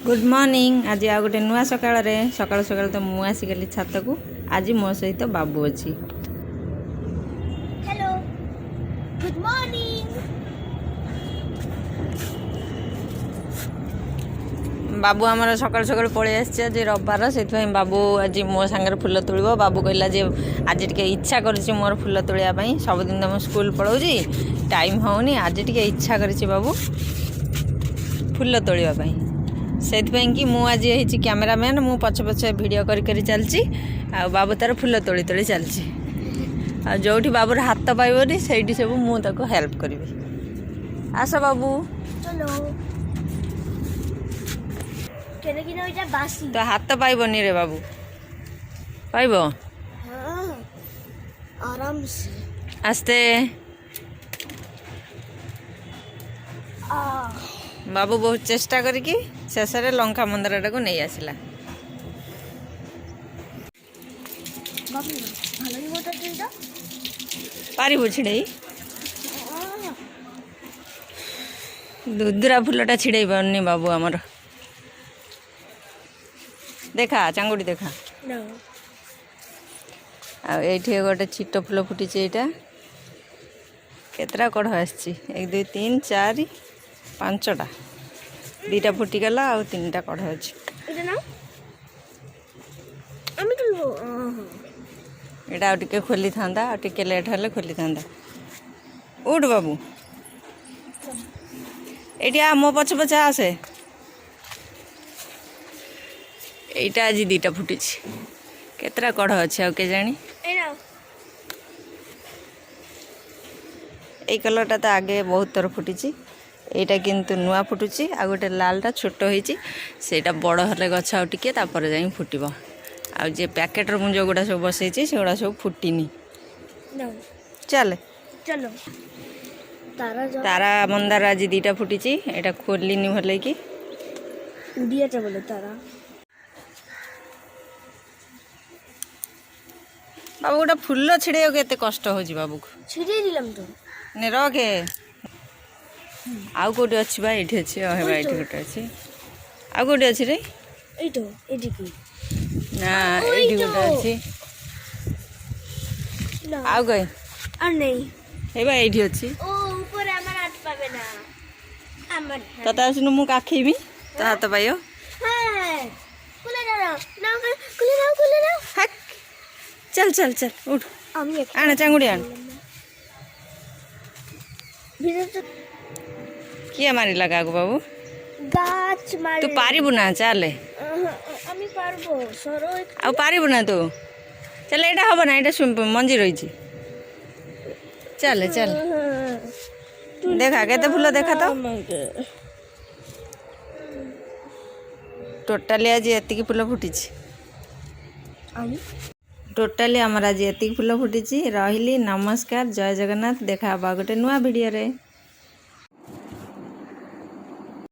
Good morning. आज आ गोटे नुआ सकाळ सकाल सकाल तो मु आसीगली छात को। आज मो सहित बाबू अच्छी। Hello good morning. बाबू आमर सकाल सकाल पलि आसी। आज रविवार से बाबू आज मो सांगे फुल तोड़। बाबू कहला जे आज टे इच्छा कर मोर फुल तोड़ापी। सबुदिन तो मुझे स्कूल पढ़ाऊँगी टाइम होनी। आज टे इच्छा कर बाबू फुल तोड़ापी। से कि मुझे कैमेरामैन मु पछ पछ भिडियो कर चलची। आ बाबू तार फुल तोड़ी तोड़ी चलची। आ जो बाबूर हाथ पाइबनी से सब मुझे हेल्प करी। आस बाबू चलो केने किने ओइटा बासी तो हाथ पाइबनी रे बाबू। पाइब हां आराम से आस्ते। आ बाबू बहुत चेष्टा करके शेष में लंका मंदिर को नहीं आसला। बाबू भालो मोटा टेंटा पारिबु छिड़े दुदुरा फुलटा छिड़े पारनी बाबू। आमर देखा चांगुड़ी देखा नो ये गोटे छिट फुल फुटी। यहाँ केतरा कढ़ आसी 1 2 3 4 5टा 2टा फुटीगला आ 3टा कढ़ अच्छी। इटा ना आमी तो यहाँ टे खोली था टे लेट हेल्ले खोली था। उठ बाबू ये मो पछ पछ आसे। यहाँ आज 2टा फुटी केतरा कढ़ अच्छे आ के जानी। ये कलरटा तो आगे बहुत थर फुटी। यहाँ किंतु नुआ फुटुची। आ गोटे लालटा छोट होती सेटा बड़ हेल्ले गछ आ टिके तापर जाई फुटब। आ जे पैकेटर मु जो गुड़ा सब बसई से गुड़ा सब फुटीनी। चल चलो तारा मंदार आज 2टा फुटी। यहाँ खोलनी भल कि उड़िया चा बोले तारा। बाबू गोटे फुल छिड़े केते कष्ट हो बाबू को। छिड़े दिलम तो ने रखे आउ कौटे अच्छी बा। ये अच्छी ये गोटे अच्छी आउ कौटे अच्छी रे एइटो एडिकी ना ये गोटे अच्छी ना आउ कहीं और नहीं हे बा ये अच्छी। ओ ऊपर हमर हाथ पावे ना हमर तता आसनु मु काखेबी तो हाथ पाइयो। हां कुले ना कुले ना हक चल चल चल उठ आमी आना चांगुड़ी आन। भीतर किए मारी लगा गो बाबू गाछ मारे तू पारिबु ना। चल आमी पारबो सरो आ पारिबु ना तू। चल एटा हबो ना एटा मंजी रही। चल चल देखा केते फुल देखा तो टोटाली आज एतिकी फुल फुटी। टोटाली आमर आज एतिकी फुल फुटी। रही नमस्कार जय जगन्नाथ। देखा गोटे नुआ वीडियो रे।